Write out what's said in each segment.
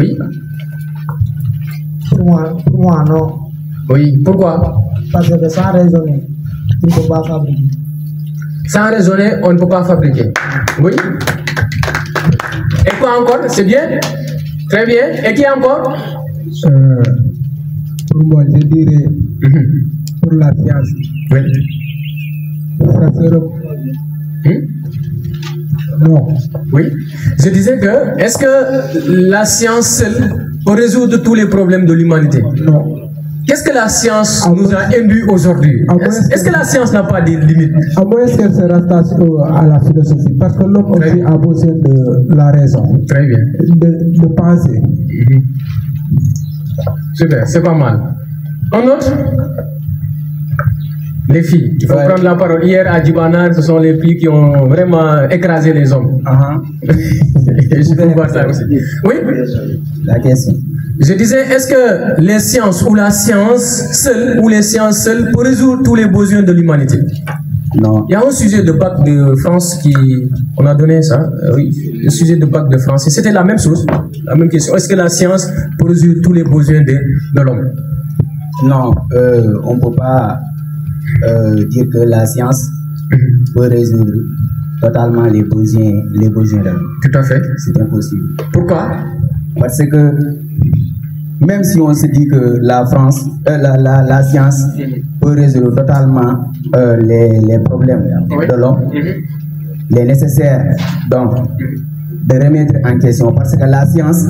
Oui. Pour moi, non. Oui, pourquoi? Parce que sans raisonner, tu ne peux pas fabriquer. Sans raisonner, on ne peut pas fabriquer. Oui. Et quoi encore? C'est bien? Très bien. Et qui encore? Pour moi, je dirais pour la science. Oui. Ça serait... Non. Oui. Je disais que, est-ce que la science seule peut résoudre tous les problèmes de l'humanité? Non. Qu'est-ce que la science nous a induit aujourd'hui? Est-ce que la science n'a pas de limites? À moins qu'elle se rattache à la philosophie, parce que l'homme aussi a besoin de la raison. Très bien. De penser. Super, c'est pas mal. Un autre? Les filles, il faut prendre la parole. Hier à Djibanar, ce sont les filles qui ont vraiment écrasé les hommes. Je peux voir ça aussi. Oui? La question. Je disais, est-ce que les sciences ou la science seule ou les sciences seules pour résoudre tous les besoins de l'humanité? Non. Il y a un sujet de bac de France qui... On a donné ça, oui, le sujet de bac de France. C'était la même chose, la même question. Est-ce que la science peut résoudre tous les besoins de l'homme? Non, on ne peut pas dire que la science peut résoudre totalement les besoins de l'homme. Tout à fait. C'est impossible. Pourquoi? Parce que même si on se dit que la science peut résoudre totalement les problèmes de l'homme, il est nécessaire donc de remettre en question, parce que la science,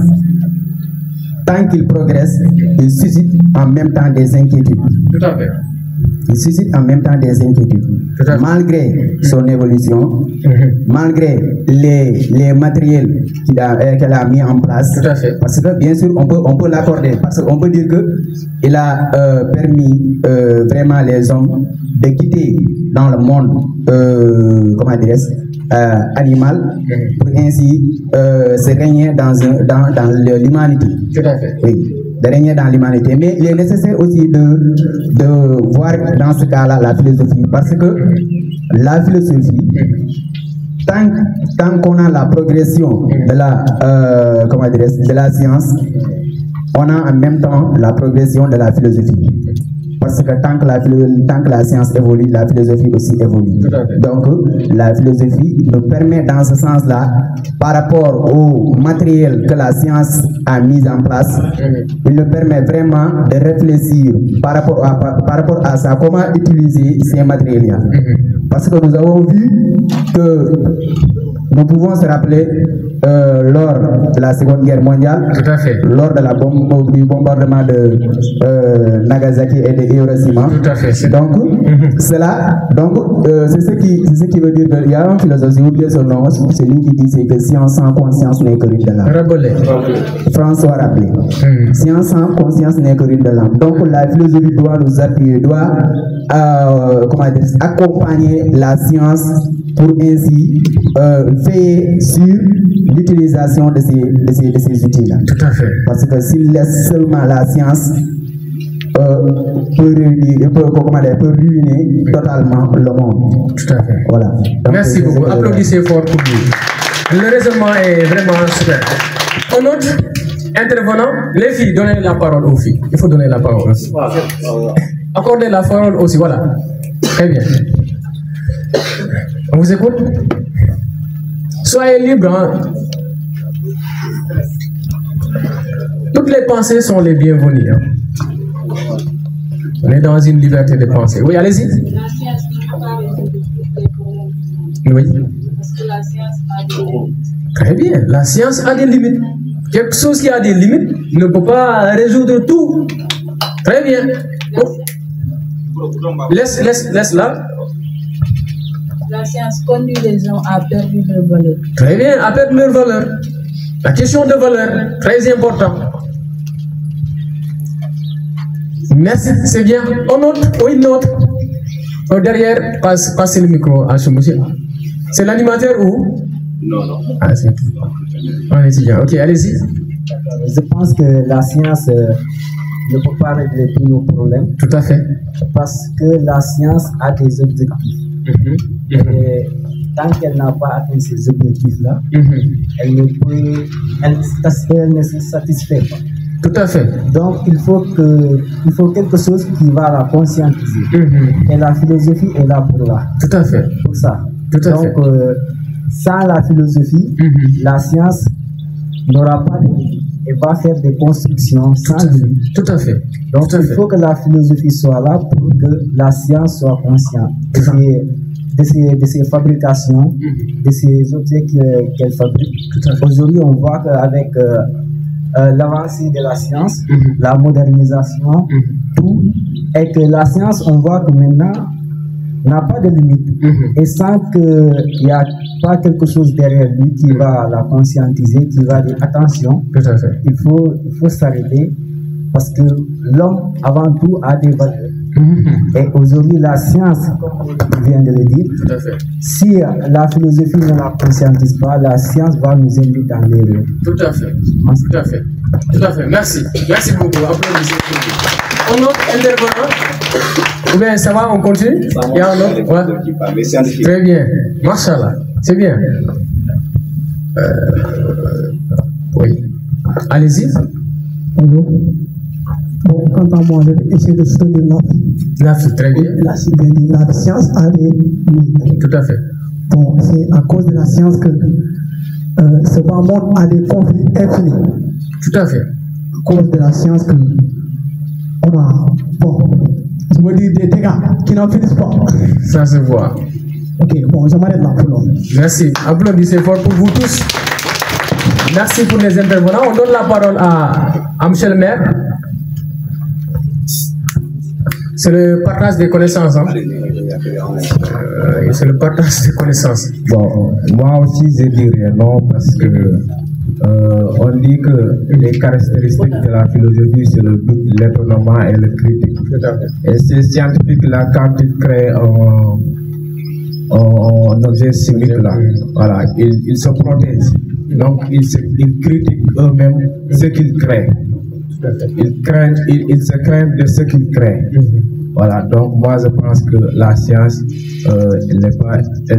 tant qu'il progresse, il suscite en même temps des inquiétudes. Tout à fait. Il suscite en même temps des inquiétudes. Malgré son évolution, malgré les matériels qu'elle a mis en place. Tout à fait. Parce que bien sûr, on peut l'accorder. Parce qu'on peut dire qu'il a permis vraiment les hommes de quitter dans le monde, comment dirais-je, animal, pour ainsi se régner dans l'humanité. Tout à fait. Oui, de régner dans l'humanité. Mais il est nécessaire aussi de voir dans ce cas-là la philosophie. Parce que la philosophie, tant qu'on a la progression de la science, on a en même temps la progression de la philosophie. Parce que tant que la science évolue, la philosophie aussi évolue. Donc, la philosophie nous permet dans ce sens-là, par rapport au matériel que la science a mis en place, il nous permet vraiment de réfléchir par rapport à ça, comment utiliser ces matériels-là. Parce que nous avons vu que nous pouvons se rappeler lors de la Seconde Guerre mondiale, lors de du bombardement de Nagasaki et de Hiroshima. Tout à fait. Donc, c'est ce qui veut dire qu'il y a un philosophe, j'ai oublié son nom, c'est lui qui dit que science sans conscience n'est que ruine de l'âme. François Rabelais. Science sans conscience n'est que ruine de l'âme. Donc, la philosophie doit nous appuyer, doit accompagner la science pour ainsi veiller sur l'utilisation de ces outils-là. Tout à fait. Parce que s'il laisse seulement la science, peut ruiner totalement le monde. Tout à fait. Voilà. Donc, merci beaucoup. Applaudissez fort pour lui. Le raisonnement est vraiment super. Un autre intervenant, les filles, donnez la parole aux filles. Il faut donner la parole aussi. Accordez la parole aussi, voilà. Très bien. On vous écoute? Soyez libre. Hein? Toutes les pensées sont les bienvenues. Hein? On est dans une liberté de pensée. Oui, allez-y. La science ne peut pas résoudre tous les problèmes. Oui. Parce que la science a des limites. Très bien. La science a des limites. Quelque chose qui a des limites ne peut pas résoudre tout. Très bien. Oh. Laisse là. La science conduit les gens à perdre leur valeur. Très bien, à perdre leur valeur. La question de valeur, très important. Merci, c'est bien. Un autre, oui, une autre. Derrière, passez le micro à ce monsieur. C'est l'animateur ou? Non. Ah, c'est un étudiant. Ok, allez-y. Je pense que la science ne peut pas régler tous nos problèmes. Tout à fait. Parce que la science a des objectifs. Et tant qu'elle n'a pas atteint ces objectifs-là, elle ne se satisfait pas. Tout à fait. Donc, il faut quelque chose qui va la conscientiser. Et la philosophie est là pour là. Tout à fait. Pour ça. Tout à fait. Donc, sans la philosophie, la science n'aura pas de limite et va faire des constructions sans limite. Tout à fait. Donc, il faut que la philosophie soit là pour que la science soit consciente de ses fabrications, de ces objets qu'elle fabrique. Aujourd'hui, on voit qu'avec l'avancée de la science, la modernisation, tout, et que la science, on voit que maintenant, n'a pas de limite. Et sans qu'il n'y a pas quelque chose derrière lui qui va la conscientiser, qui va dire attention, il faut s'arrêter parce que l'homme, avant tout, a des valeurs. Et aujourd'hui, la science, comme tu viens de le dire, si la philosophie ne la conscientise pas, la science va nous induire dans l'erreur. Tout à fait. Tout à fait. Tout à fait. Merci. Merci beaucoup. Applaudissez. Un autre intervenant? Ou bien ça va, on continue? Il y a un autre? Ouais. Très bien. Machallah. C'est bien. Oui. Allez-y. Bonjour. Bon, quant à moi, je vais essayer de soutenir la fille, très bien. La science a des limites. Tout à fait. Bon, c'est à cause de la science que ce bas monde a des conflits infinis. Tout à fait. À cause de la science que on a, bon, je veux dire des dégâts qui n'en finissent pas. Ça se voit. Ok, bon, je m'arrête là pour l'homme. Merci. Applaudissez fort pour vous tous. Merci pour les intervenants. On donne la parole à Michel le maire. C'est le partage des connaissances. Hein? C'est le partage des connaissances. Bon, moi aussi je dirais non parce que on dit que les caractéristiques de la philosophie c'est le doute, l'étonnement et le critique. Et ces scientifiques-là, quand ils créent un objet chimique là, voilà, ils se protègent. Donc ils critiquent eux-mêmes ce qu'ils créent. Ils se craignent de ce qu'ils créent. Voilà, donc moi je pense que la science, elle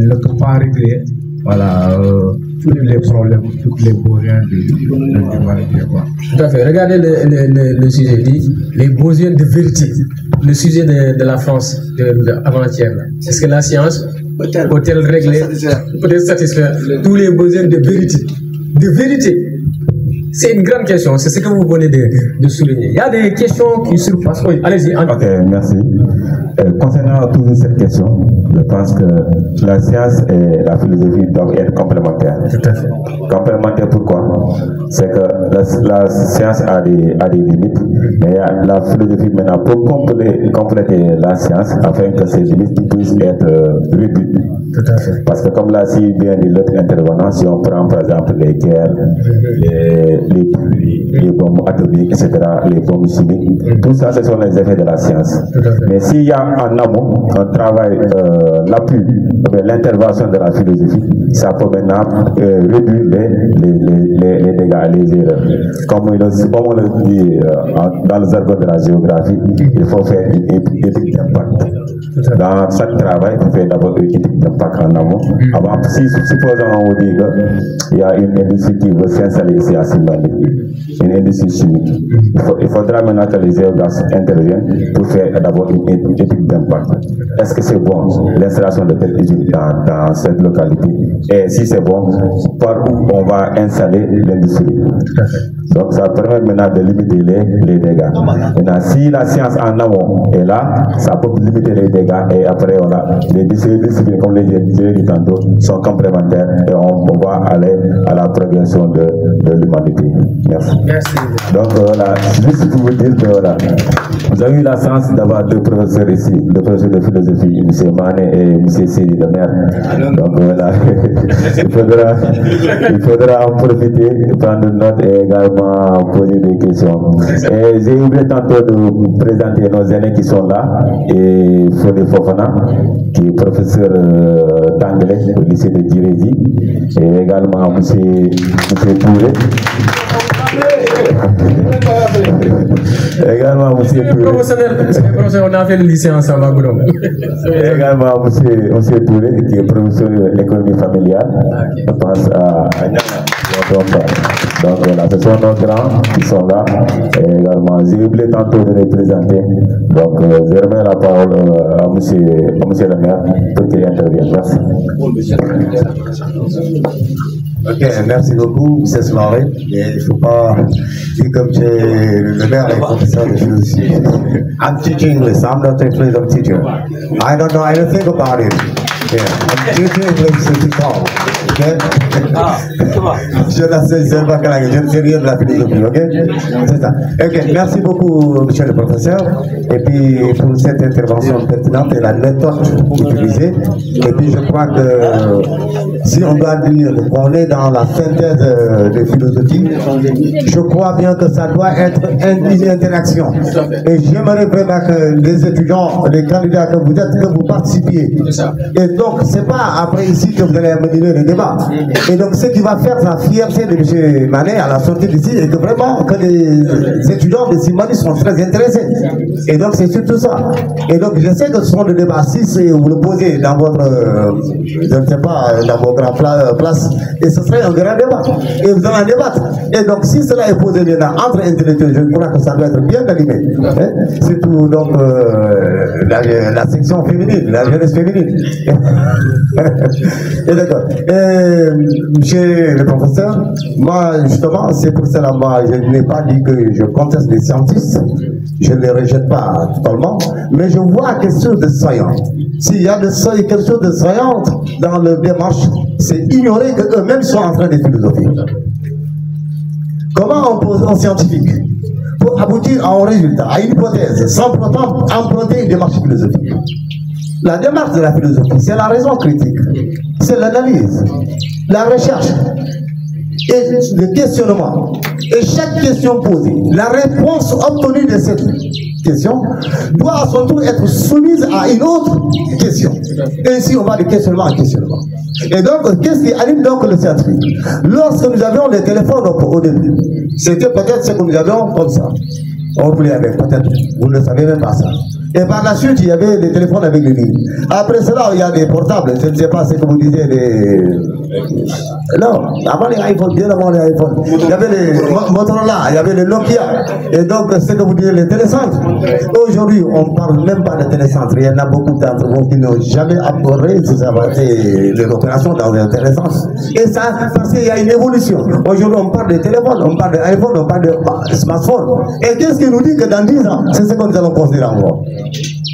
ne peut pas régler tous les problèmes, tous les besoins de l'humanité. Tout à fait. Regardez le sujet dit, les besoins de vérité. Le sujet de la France avant-hier. Est-ce que la science peut-elle régler, peut-elle satisfaire tous les besoins de vérité? De vérité. C'est une grande question, c'est ce que vous venez de souligner. Il y a des questions qui surpassent. Oui, allez-y. Ok, merci. Concernant toujours cette question, je pense que la science et la philosophie doivent être complémentaires. Tout à fait. Complémentaires pourquoi? C'est que la science a des limites, mais la philosophie maintenant peut compléter la science afin que ces limites puissent être réduites. Tout à fait. Parce que comme l'a si bien dit l'autre intervenant, si on prend par exemple les guerres, les bombes atomiques, etc., les bombes chimiques, tout ça ce sont les effets de la science. Mais s'il y a en amont un travail, l'appui, l'intervention de la philosophie, ça peut maintenant réduire les dégâts, les erreurs. Comme on le dit dans le jargon de la géographie, il faut faire une étude d'impact. Dans chaque travail, il faut faire d'abord une étude d'impact en amont. Avant, supposons on vous dit qu'il y a une industrie qui veut s'installer ici à Simbandi, une industrie chimique. Il faudra maintenant que les géographes interviennent pour faire d'abord une étude d'impact. Est-ce que c'est bon l'installation de telle usine dans cette localité? Et si c'est bon, par où on va installer l'industrie? Donc ça permet maintenant de limiter les dégâts. Maintenant, si la science en amont est là, ça peut limiter les dégâts et après on a les disciplines, comme les j'ai dit tantôt, sont complémentaires et on va aller à la progression de l'humanité. Merci. Merci. Donc voilà, juste pour vous dire que voilà, vous avez eu la chance d'avoir deux professeurs ici, deux professeurs de philosophie, M. Mané et M. Sidi le maire. Donc voilà, il faudra en profiter, prendre note et également poser des questions. Et j'ai oublié tantôt de vous présenter nos aînés qui sont là, et Fodé Fofana, qui est professeur d'anglais au lycée de Djiréji, et également M. Touré. Également, monsieur Professeur, on a fait le lycée ensemble à Goudon. Également, monsieur Touré, qui est professeur d'économie familiale. Je pense à donc voilà, ce sont nos grands qui sont là. Et également, j'ai oublié tantôt de les présenter. Donc, je remets la parole à monsieur le maire pour qu'il intervienne. Merci. Ok, merci beaucoup, M. Soirée. Mais il ne faut pas dire comme le maire est professeur de philosophie. I'm teaching English, I'm not a philosophy teacher. I don't know anything about it. Yeah. I'm teaching English to talk. Okay? Je ne sais rien de la philosophie, ok? C'est ça. Ok, merci beaucoup, monsieur le professeur. Et puis, pour cette intervention pertinente et la méthode utilisée. Et puis, je crois que si on doit dire qu'on est dans la synthèse de philosophie, je crois bien que ça doit être une interaction. Et j'aimerais vraiment que les étudiants, les candidats que vous êtes, que vous participiez. Et donc, c'est pas après ici que vous allez mener le débat. Et donc, ce qui va faire la fierté de M. Manet à la sortie d'ici, et que vraiment, que les étudiants de Simani sont très intéressés. Et donc, c'est surtout ça. Et donc, je sais que ce sont des débats, si vous le posez dans votre, je ne sais pas, dans vos grandes places, et ce serait un grand débat. Et vous allez en débattre. Et donc, si cela est posé maintenant entre intellectuels, je crois que ça doit être bien animé. Hein? Surtout, donc, la section féminine, la jeunesse féminine. Et d'accord. Monsieur le professeur, moi, justement, c'est pour cela, moi, je n'ai pas dit que je conteste les scientifiques, je ne les rejette pas totalement, mais je vois quelque chose de soignant. S'il y a quelque chose de soignant dans le démarche, c'est ignorer qu'eux-mêmes sont en train de philosopher. Comment on pose un scientifique pour aboutir à un résultat, à une hypothèse, sans pourtant emprunter une démarche philosophique? La démarche de la philosophie, c'est la raison critique, c'est l'analyse, la recherche et le questionnement. Et chaque question posée, la réponse obtenue de cette question doit à son tour être soumise à une autre question. Et ici, on va de questionnement en questionnement. Et donc, qu'est-ce qui anime donc le scientifique? Lorsque nous avions les téléphones au début, c'était peut-être ce que nous avions comme ça. On voulait avec, peut-être, vous ne savez même pas ça. Et par la suite, il y avait des téléphones avec les lignes. Après cela, il y a des portables. Je ne sais pas ce que vous disiez. Non, avant les iPhones, bien avant les iPhones. Il y avait les Motorola, il y avait les Nokia. Et donc, ce que vous disiez, les télécentres. Aujourd'hui, on ne parle même pas de télécentres. Il y en a beaucoup d'entre vous qui n'ont jamais abordé les opérations dans les télécentres. Et ça, parce qu'il y a une évolution. Aujourd'hui, on parle de téléphones, on parle d'iPhone, on parle de smartphone. Et qu'est-ce qui nous dit que dans 10 ans, c'est ce que nous allons considérer encore?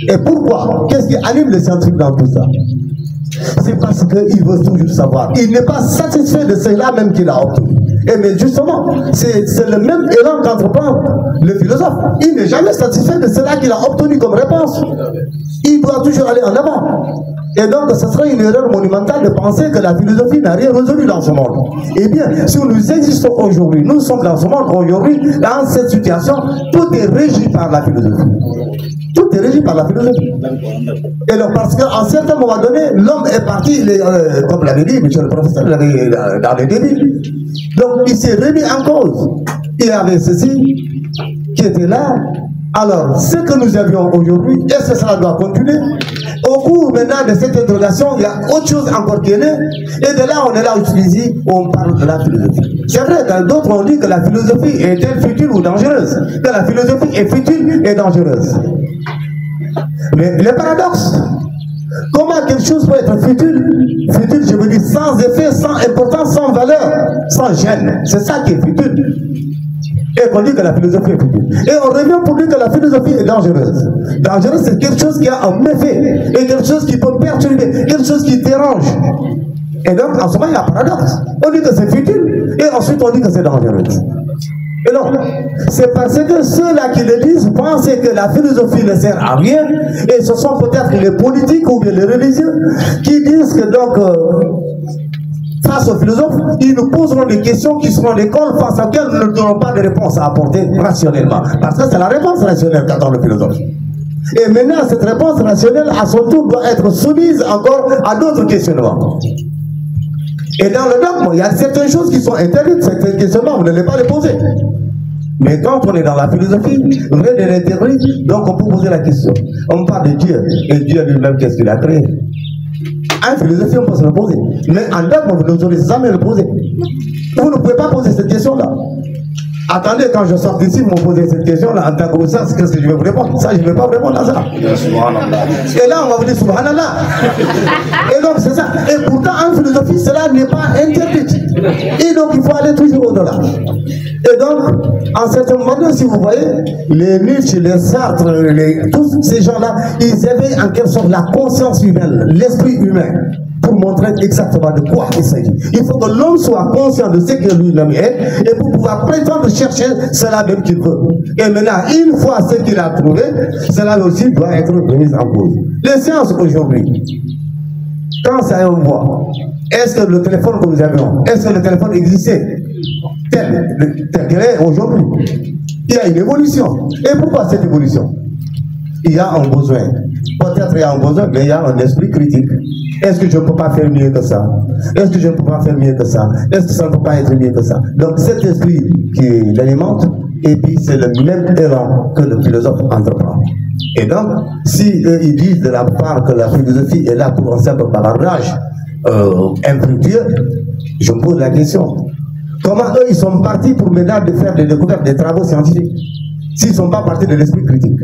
Et pourquoi? Qu'est-ce qui anime les scientifiques dans tout ça? C'est parce qu'il veut toujours savoir. Il n'est pas satisfait de cela même qu'il a obtenu. Et mais justement, c'est le même élan qu'entreprend le philosophe. Il n'est jamais satisfait de cela qu'il a obtenu comme réponse. Il doit toujours aller en avant. Et donc, ce serait une erreur monumentale de penser que la philosophie n'a rien résolu dans ce monde. Eh bien, si nous existons aujourd'hui, nous sommes dans ce monde aujourd'hui, dans cette situation, tout est régi par la philosophie. Tout est régi par la philosophie. Et donc, parce qu'à un certain moment donné, l'homme est parti, comme l'avait dit, monsieur le professeur, dans le début. Donc, il s'est remis en cause. Il y avait ceci qui était là. Alors, ce que nous avions aujourd'hui, est-ce que ça doit continuer? Au cours maintenant de cette interrogation, il y a autre chose encore qui est née. Et de là, on est là ici, on parle de la philosophie. C'est vrai que d'autres ont dit que la philosophie est-elle futile ou dangereuse? Que la philosophie est futile et dangereuse. Mais le paradoxe, comment quelque chose peut être futile? Futile, je veux dire, sans effet, sans importance, sans valeur, sans gêne. C'est ça qui est futile. Et qu'on dit que la philosophie est futile. Et on revient pour dire que la philosophie est dangereuse. Dangereuse, c'est quelque chose qui a un méfait, et quelque chose qui peut perturber, quelque chose qui dérange. Et donc, en ce moment, il y a un paradoxe. On dit que c'est futile, et ensuite on dit que c'est dangereux. Et non, c'est parce que ceux-là qui le disent pensent que la philosophie ne sert à rien, et ce sont peut-être les politiques ou bien les religieux qui disent que donc, face aux philosophes, ils nous poseront des questions qui seront des cols face auxquelles nous n'aurons pas de réponse à apporter rationnellement. Parce que c'est la réponse rationnelle qu'attend le philosophe. Et maintenant, cette réponse rationnelle, à son tour, doit être soumise encore à d'autres questionnements. Et dans le dogme, il y a certaines choses qui sont interdites, certains questionnements, vous n'allez pas les poser. Mais quand on est dans la philosophie, vrai de l'intérêt, donc on peut poser la question. On parle de Dieu, et Dieu lui-même, qu'est-ce qu'il a créé? En philosophie, on peut se le poser. Mais en dogme, vous n'osez jamais le poser. Vous ne pouvez pas poser cette question-là. Attendez, quand je sors d'ici, vous me posez cette question-là, en tant que ça, qu'est-ce que je vais vous répondre? Ça, je ne vais pas vous répondre à ça. Et là, on va vous dire Subhanallah. Et donc, c'est ça. Et pourtant, en philosophie, cela n'est pas interdit. Et donc, il faut aller toujours au-delà. Et donc, en certain moment, si vous voyez, les Nietzsche, les Sartre, tous ces gens-là, ils éveillent en quelque sorte la conscience humaine, l'esprit humain, pour montrer exactement de quoi il s'agit. Il faut que l'homme soit conscient de ce que lui-même est, et pour pouvoir prétendre chercher cela même qu'il veut. Et maintenant, une fois ce qu'il a trouvé, cela aussi doit être remis en cause. Les sciences aujourd'hui, quand ça on voit, est-ce que le téléphone que nous avions, est-ce que le téléphone existait tel qu'il est aujourd'hui? Il y a une évolution. Et pourquoi cette évolution? Il y a un besoin. Peut-être il y a un besoin, mais il y a un esprit critique. Est-ce que je ne peux pas faire mieux que ça? Est-ce que je ne peux pas faire mieux que ça? Est-ce que ça ne peut pas être mieux que ça? Donc cet esprit qui l'alimente, et puis c'est le même élan que le philosophe entreprend. Et donc, si eux, ils disent de la part que la philosophie est là pour un simple bavardage infructueux, je me pose la question. Comment eux, ils sont partis pour maintenant de faire des découvertes, des travaux scientifiques, s'ils ne sont pas partis de l'esprit critique?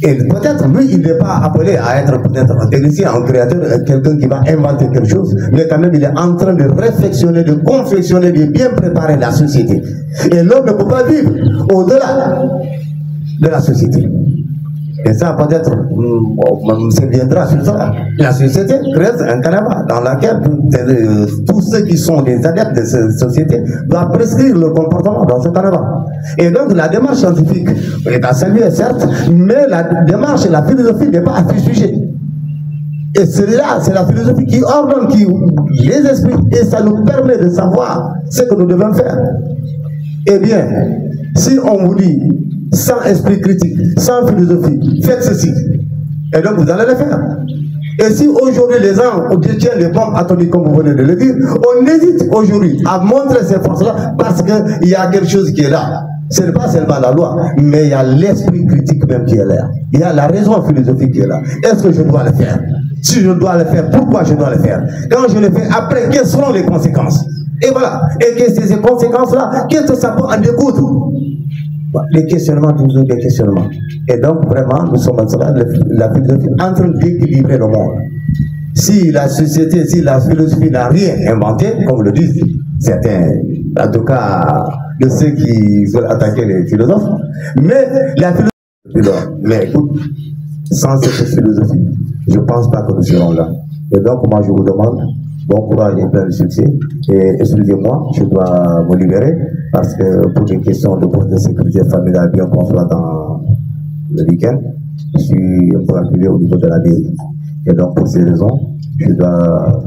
Et peut-être, lui, il n'est pas appelé à être peut-être un technicien, un créateur, quelqu'un qui va inventer quelque chose, mais quand même, il est en train de réflexionner, de confectionner, de bien préparer la société. Et l'homme ne peut pas vivre au-delà de la société. Et ça, peut-être, on se viendra sur ça. La société crée un canevas dans lequel tous ceux qui sont des adeptes de cette société doivent prescrire le comportement dans ce canevas. Et donc, la démarche scientifique est à saluer, certes, mais la démarche et la philosophie n'est pas à ce sujet. Et celui-là, c'est la philosophie qui ordonne les esprits, et ça nous permet de savoir ce que nous devons faire. Eh bien, si on vous dit, sans esprit critique, sans philosophie, faites ceci, et donc vous allez le faire. Et si aujourd'hui les gens détiennent les bombes atomiques, comme vous venez de le dire, on hésite aujourd'hui à montrer ces forces-là parce qu'il y a quelque chose qui est là. Ce n'est pas seulement la loi, mais il y a l'esprit critique même qui est là. Il y a la raison philosophique qui est là. Est-ce que je dois le faire? Si je dois le faire, pourquoi je dois le faire? Quand je le fais, après, quelles seront les conséquences? Et voilà. Et que ces conséquences-là, qu'est-ce que ça peut en découdre? Les questionnements, toujours des questionnements. Et donc, vraiment, nous sommes la philosophie en train d'équilibrer le monde. Si la société, si la philosophie n'a rien inventé, comme le disent certains, en tout cas, de ceux qui veulent attaquer les philosophes, mais la philosophie, mais écoute, sans cette philosophie, je ne pense pas que nous serons là. Et donc, moi, je vous demande bon courage et plein de succès. Et excusez-moi, je dois me libérer parce que pour des questions de poste de sécurité familiale, bien qu'on soit dans le week-end, je suis un peu appelé au niveau de la mairie. Et donc, pour ces raisons, je dois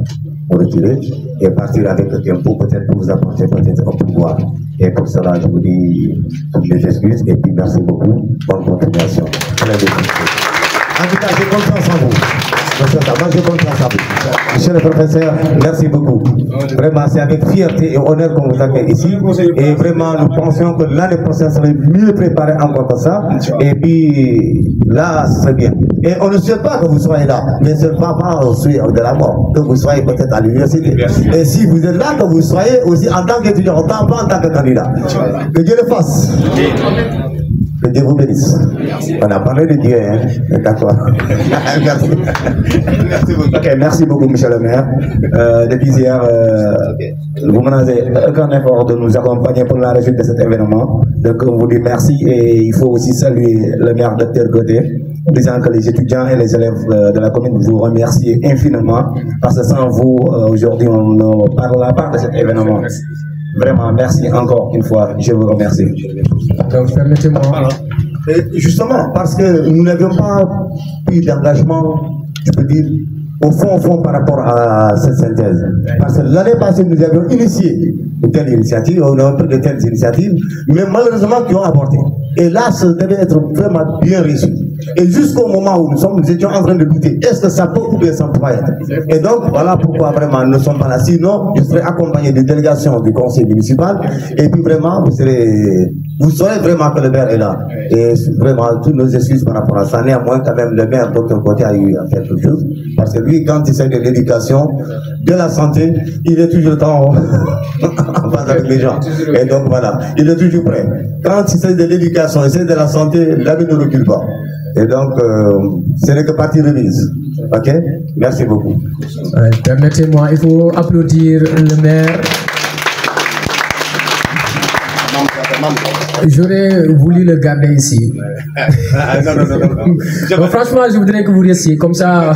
me retirer et partir avec un pot peut-être pour vous apporter peut-être un pouvoir. Et pour cela, je vous dis toutes les excuses et puis merci beaucoup. Bonne continuation. En tout cas, j'ai confiance en vous. Moi, j'ai confiance en vous. Monsieur le professeur, merci beaucoup. Vraiment, c'est avec fierté et honneur qu'on vous accueille ici. Et vraiment, nous pensions que l'année prochaine serait mieux préparée encore que ça. Et puis, là, ce serait bien. Et on ne souhaite pas que vous soyez là, mais ce n'est pas de la mort, que vous soyez peut-être à l'université. Et si vous êtes là, que vous soyez aussi en tant qu'étudiant, pas en tant que candidat. Que Dieu le fasse. Que Dieu vous bénisse. On a parlé de Dieu, hein? D'accord. Merci. Merci beaucoup. Ok, merci beaucoup, monsieur le maire. Depuis hier, vous menacez aucun effort de nous accompagner pour la réussite de cet événement. Donc, on vous dit merci et il faut aussi saluer le maire Dr Gauthier, disant que les étudiants et les élèves de la commune vous remercient infiniment parce que sans vous, aujourd'hui, on ne parlera pas de cet événement. Vraiment, merci encore une fois. Je vous remercie. Donc, permettez-moi. Justement, parce que nous n'avions pas pris d'engagement, je peux dire, au fond, par rapport à cette synthèse. Parce que l'année passée, nous avions initié de telles initiatives, on a pris de telles initiatives, mais malheureusement qui ont avorté. Et là, ça devait être vraiment bien réussi. Et jusqu'au moment où nous étions en train de douter, est-ce que ça peut ou bien ça ne peut pas être? Et donc, voilà pourquoi vraiment nous ne sommes pas là. Sinon, je serai accompagné des délégations du conseil municipal, et puis vraiment, vous serez vous saurez vraiment que le maire est là. Et vraiment, toutes nos excuses par rapport à ça. Néanmoins, quand même, le maire, Dr Côté, a eu à faire quelque chose. Parce que lui, quand il s'agit de l'éducation, de la santé, il est toujours en face avec les gens. Et donc voilà, il est toujours prêt. Quand il s'agit de l'éducation, il s'agit de la santé, l'ami ne recule pas. Et donc, ce n'est que partie remise. Ok? Merci beaucoup. Permettez-moi, il faut applaudir le maire. J'aurais voulu le garder ici. Donc, franchement, je voudrais que vous restiez. Comme ça,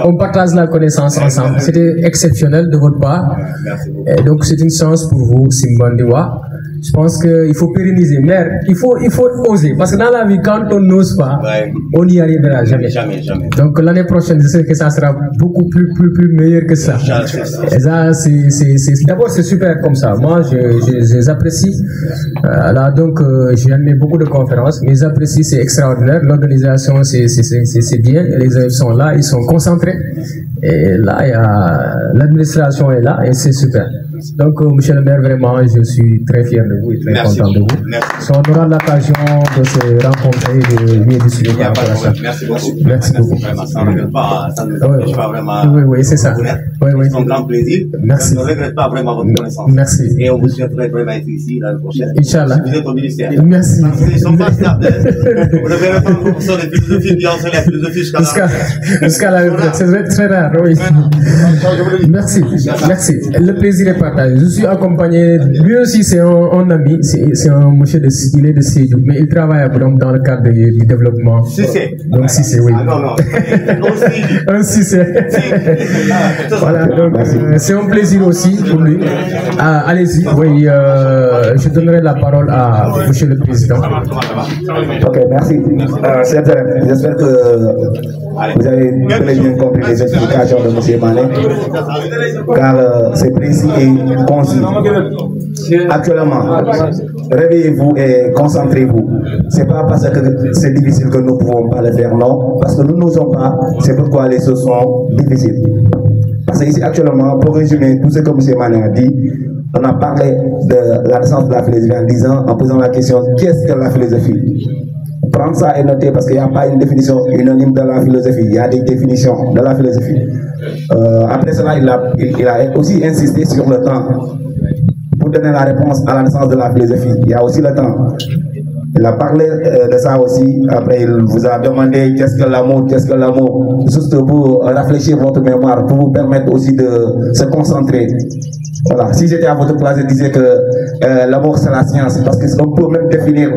on partage la connaissance ensemble. C'était exceptionnel de votre part. Et donc, c'est une chance pour vous, Simbandiwa. Je pense qu'il faut pérenniser. Mais il faut oser. Parce que dans la vie, quand on n'ose pas, on n'y arrivera jamais. Donc l'année prochaine, je sais que ça sera beaucoup plus meilleur que ça. Et ça, d'abord, c'est super comme ça. Moi, j'apprécie. Là, donc, j'ai animé beaucoup de conférences, mais j'apprécie, c'est extraordinaire. L'organisation, c'est bien. Les élèves sont là, ils sont concentrés. Et là, l'administration est là et c'est super. Donc, monsieur le maire, vraiment, je suis très fier de vous et très content de vous. Si on aura l'occasion de se rencontrer et de mieux discuter par rapport à ça. Merci beaucoup. Merci beaucoup. Ça ne regrette pas, ça ne regrette pas vraiment. Oui, c'est ça. C'est un grand plaisir. Merci. Ça ne regrette pas vraiment votre connaissance. Merci. Et on vous souhaiterait vraiment être ici l'année prochaine. Inch'Allah. Vous êtes au ministère. Merci. Ils ne sont pas stables. Vous ne verrez pas un professeur de philosophie qui enseigne la philosophie jusqu'à la retraite. C'est très rare, oui. Merci. Merci. Le plaisir est partagé. Je suis accompagné, lui aussi c'est un ami, c'est un monsieur il est de Sédhiou, mais il travaille dans le cadre du développement. Donc si c'est oui. Un si c'est. Voilà, donc c'est un plaisir aussi pour lui. Allez-y, oui, je donnerai la parole à monsieur le président. Ok, merci. J'espère que vous avez bien compris les explications de M. Mané, car c'est précis et concis. Actuellement, réveillez-vous et concentrez-vous. Ce n'est pas parce que c'est difficile que nous ne pouvons pas le faire, non. Parce que nous n'osons pas, c'est pourquoi les choses sont difficiles. Parce que ici, actuellement, pour résumer tout ce que M. Mané a dit, on a parlé de la naissance de la philosophie en posant la question qu'est-ce que la philosophie? Prendre ça et noter parce qu'il n'y a pas une définition unanime de la philosophie, il y a des définitions de la philosophie. Après cela, il a aussi insisté sur le temps pour donner la réponse à la naissance de la philosophie. Il y a aussi le temps. Il a parlé de ça aussi. Après, il vous a demandé qu'est-ce que l'amour, juste pour rafraîchir votre mémoire, pour vous permettre aussi de se concentrer. Voilà. Si j'étais à votre place, je disais que l'amour c'est la science, parce qu'on peut même définir,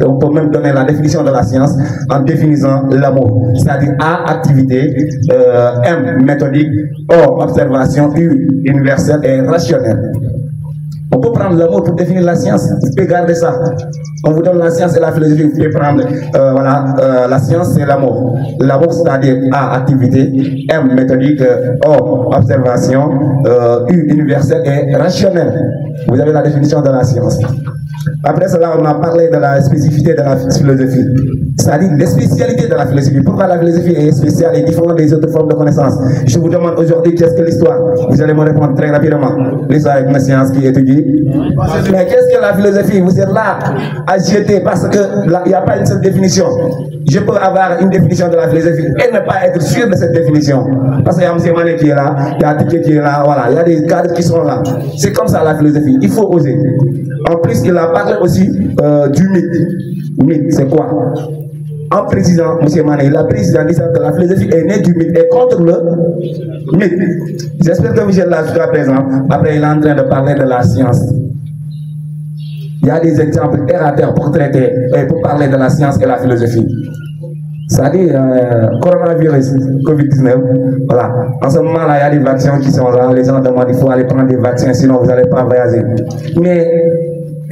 on peut même donner la définition de la science en définissant l'amour, c'est-à-dire A, activité, M, méthodique, O, observation, U, universel et rationnel. On peut prendre l'amour pour définir la science, vous pouvez garder ça. On vous donne la science et la philosophie, vous pouvez prendre la science c'est l'amour. L'amour c'est-à-dire A, activité, M, méthodique, O, observation, U, universel et rationnel. Vous avez la définition de la science. Après cela, on a parlé de la spécificité de la philosophie, c'est-à-dire les spécialités de la philosophie. Pourquoi la philosophie est spéciale et différente des autres formes de connaissances? Je vous demande aujourd'hui qu'est-ce que l'histoire? Vous allez me répondre très rapidement. L'histoire est une science qui étudie. Mais qu'est-ce que la philosophie? Vous êtes là à jeter parce qu'il n'y a pas une seule définition. Je peux avoir une définition de la philosophie et ne pas être sûr de cette définition. Parce qu'il y a M. Mané qui est là, il y a Tiké qui est là, voilà, il y a des cadres qui sont là. C'est comme ça la philosophie, il faut oser. En plus, il a parlé aussi du mythe. Mythe, c'est quoi? En précisant, M. Mané, il a précisé en disant que la philosophie est née du mythe et contre le mythe. J'espère que Michel là jusqu'à présent, après il est en train de parler de la science. Il y a des exemples terre à terre pour traiter et pour parler de la science et la philosophie. C'est-à-dire, coronavirus, Covid-19, voilà. En ce moment-là, il y a des vaccins qui sont là. Les gens demandent qu'il faut aller prendre des vaccins, sinon vous n'allez pas voyager. Mais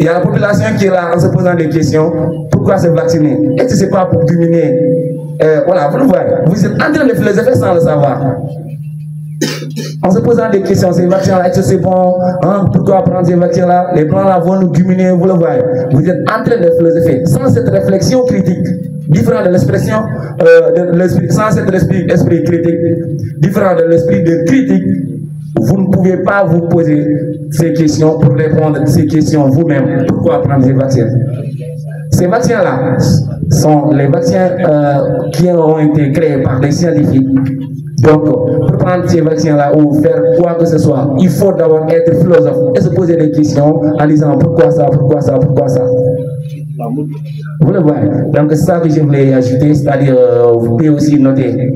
il y a la population qui est là en se posant des questions. Pourquoi se vacciner? Est-ce que ce n'est pas pour diminuer? Voilà, vous le voyez. Vous êtes en train de philosopher sans le savoir. En se posant des questions, ces vaccins-là, est-ce que c'est bon? Hein? Pourquoi prendre ces vaccins-là? Les blancs-là vont nous diminuer, vous le voyez. Vous êtes en train de philosopher sans cette réflexion critique, différent de l'expression, sans cet esprit critique, différent de l'esprit de critique, vous ne pouvez pas vous poser ces questions, pour répondre à ces questions vous-même. Pourquoi prendre ces vaccins? Ces vaccins-là sont les vaccins qui ont été créés par des scientifiques. Donc, pour prendre ces vaccins-là ou faire quoi que ce soit, il faut d'abord être philosophe et se poser des questions en disant pourquoi ça, pourquoi ça, pourquoi ça. Vous le voyez. Donc, c'est ça que je voulais ajouter, c'est-à-dire, vous pouvez aussi noter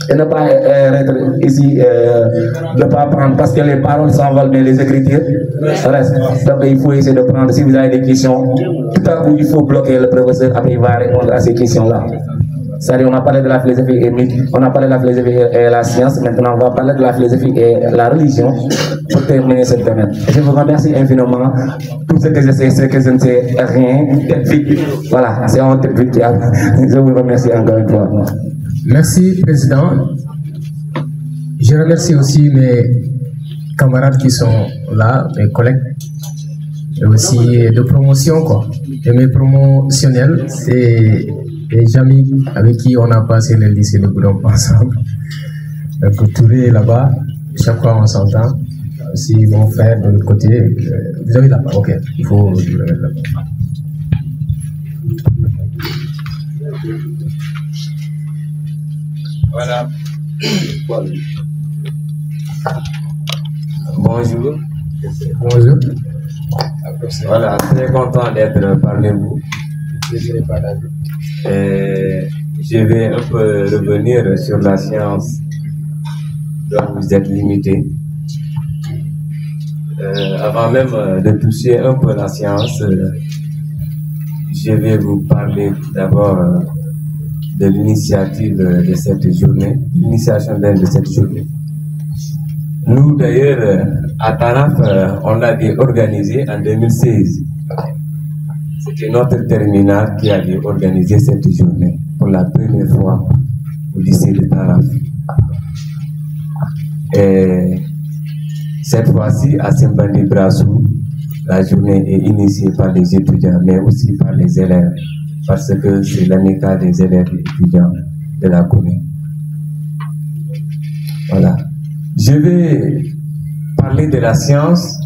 et ne pas être ici, ne pas prendre, parce que les paroles s'envolent, mais les écritures restent. Donc, il faut essayer de prendre, si vous avez des questions, tout à coup, il faut bloquer le professeur, après il va répondre à ces questions-là. C'est-à-dire, on a parlé de la philosophie et on a parlé de la philosophie et la science, maintenant on va parler de la philosophie et la religion pour terminer cette domaine. Je vous remercie infiniment. Tout ce que je sais, c'est que je ne sais rien. Voilà, c'est un tête vite. Je vous remercie encore une fois. Merci, Président. Je remercie aussi mes camarades qui sont là, mes collègues, et aussi de promotion, quoi. Et mes promotionnels, c'est les amis avec qui on a passé le lycée de Boudon ensemble. Donc, Touré est là-bas, chaque fois on s'entend. Aussi mon frère de l'autre côté, vous avez là-bas, ok, il faut le mettre là-bas. Voilà. Bonjour. Bonjour. Voilà, très content d'être parmi vous. Je vais un peu revenir sur la science dont vous êtes limité. Avant même de toucher un peu la science, je vais vous parler d'abord de l'initiative de cette journée, l'initiation même de cette journée. Nous d'ailleurs, à Tanaf, on l'avait organisé en 2016. C'était notre terminal qui avait organisé cette journée pour la première fois au lycée de Tanaf. Et cette fois-ci, à Simbandi Brassou, la journée est initiée par les étudiants, mais aussi par les élèves, parce que c'est l'amicale des élèves et étudiants de la commune. Voilà. Je vais parler de la science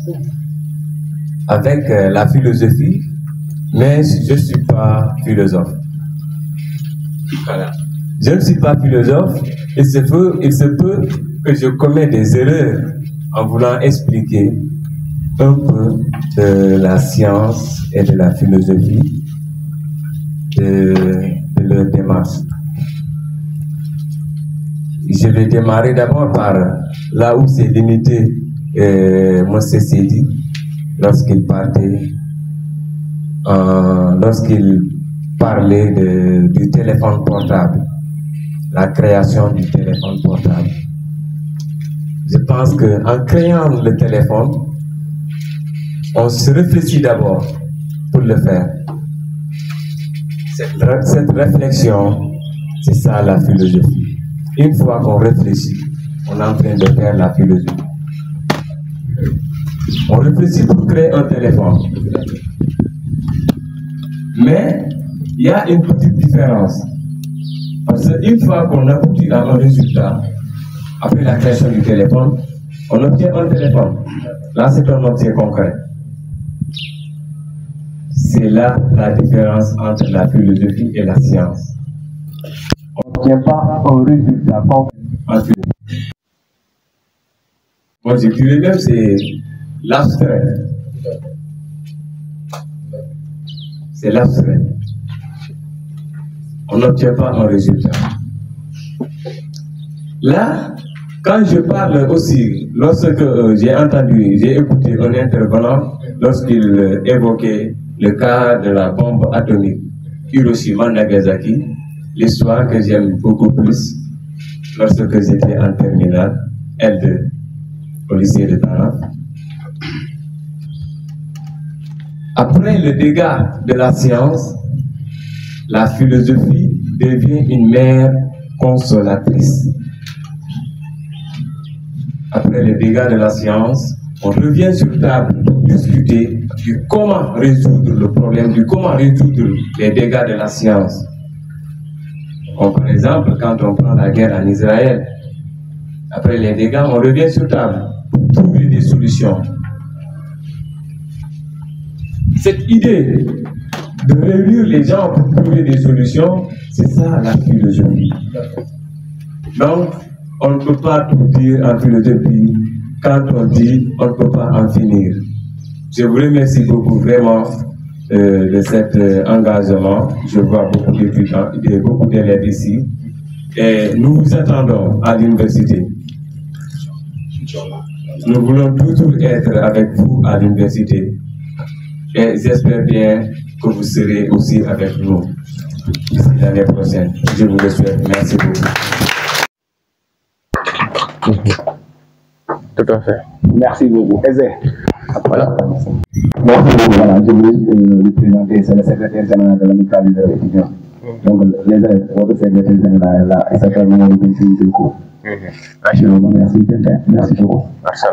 avec la philosophie, mais je ne suis pas philosophe. Voilà. Je ne suis pas philosophe, il se peut que je commette des erreurs en voulant expliquer un peu de la science et de la philosophie de leur démarche. Je vais démarrer d'abord par là où c'est limité Moussé Sidi lorsqu'il parlait du téléphone portable, la création du téléphone portable. Je pense qu'en créant le téléphone, on se réfléchit d'abord pour le faire. Cette réflexion, c'est ça la philosophie. Une fois qu'on réfléchit, on est en train de faire la philosophie. On réfléchit pour créer un téléphone. Mais il y a une petite différence. Parce qu'une fois qu'on aboutit à un résultat, après la création du téléphone, on obtient un téléphone. Là, c'est un objet concret. C'est là la différence entre la philosophie et la science. On n'obtient pas un résultat concret en philosophie. Moi, je dirais même c'est l'abstrait. C'est l'abstrait. On n'obtient pas un résultat. Là, quand je parle aussi, lorsque j'ai écouté un intervenant lorsqu'il évoquait le cas de la bombe atomique Hiroshima-Nagasaki, l'histoire que j'aime beaucoup plus lorsque j'étais en terminale L2 au lycée de Tanaf. Après le dégât de la science, la philosophie devient une mère consolatrice. Après les dégâts de la science, on revient sur table pour discuter du comment résoudre le problème, du comment résoudre les dégâts de la science. Comme par exemple, quand on prend la guerre en Israël, après les dégâts, on revient sur table pour trouver des solutions. Cette idée de réunir les gens pour trouver des solutions, c'est ça la philosophie. Donc, on ne peut pas tout dire en philosophie. Quand on dit, on ne peut pas en finir. Je vous remercie beaucoup vraiment de cet engagement. Je vois beaucoup d'étudiants et beaucoup d'élèves ici. Et nous vous attendons à l'université. Nous voulons toujours être avec vous à l'université. Et j'espère bien que vous serez aussi avec nous d'ici l'année prochaine. Je vous le souhaite. Merci beaucoup. Tout à fait. Merci beaucoup. Voilà. Merci beaucoup. Voilà, je voulais le présenter, c'est le secrétaire général de l'amicale des élèves étudiants. Donc, les élèves, votre secrétaire général est là, il s'appelle Mamadou Bensini Delco. Merci beaucoup. Merci.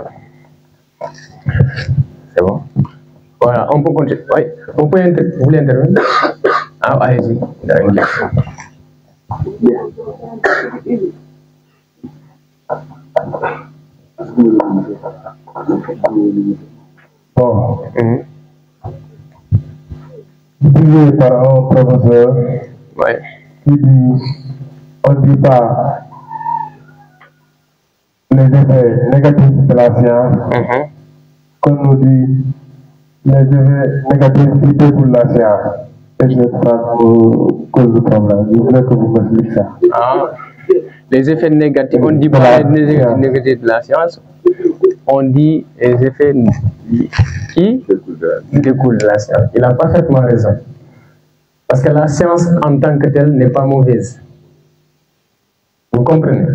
C'est bon. Voilà, on peut continuer. Oui, vous voulez intervenir? Ah, allez-y. Bon. Dit par un professeur qui dit, on ne dit pas les effets négatifs de la science, qu'on nous dit les effets négatifs qui découlent de la science. Et je crois cause du problème. Je voudrais que vous m'expliquiez ça. Ah, les effets négatifs, on ne dit pas les effets négatifs de la science, on dit les effets qui découlent de la science. Il a parfaitement raison. Parce que la science en tant que telle n'est pas mauvaise. Vous comprenez?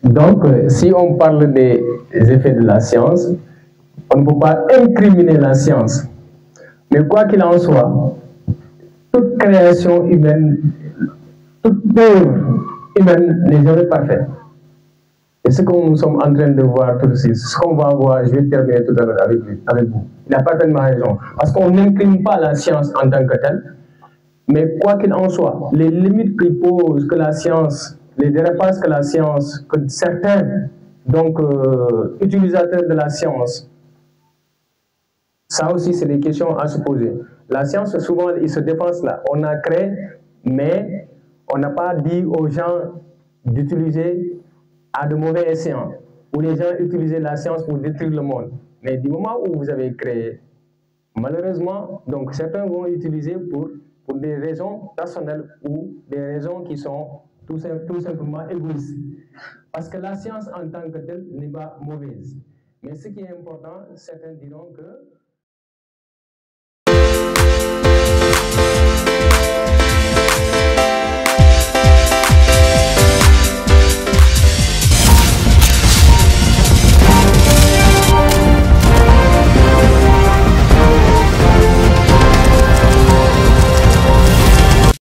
Donc, si on parle des effets de la science, on ne peut pas incriminer la science. Mais quoi qu'il en soit, toute création humaine, toute œuvre humaine n'est jamais parfaite. Et ce que nous sommes en train de voir tout de suite, ce qu'on va voir, je vais terminer tout à l'heure avec vous. Il a parfaitement raison. Parce qu'on n'incrime pas la science en tant que telle, mais quoi qu'il en soit, les limites qu'il pose, que la science, les dérapages que la science, que certains donc, utilisateurs de la science, ça aussi c'est des questions à se poser. La science, souvent, il se défense là. On a créé, mais on n'a pas dit aux gens d'utiliser à de mauvais escients, où les gens utilisaient la science pour détruire le monde. Mais du moment où vous avez créé, malheureusement, donc certains vont utiliser pour des raisons personnelles ou des raisons qui sont tout simplement égoïstes. Parce que la science en tant que telle n'est pas mauvaise. Mais ce qui est important, certains diront que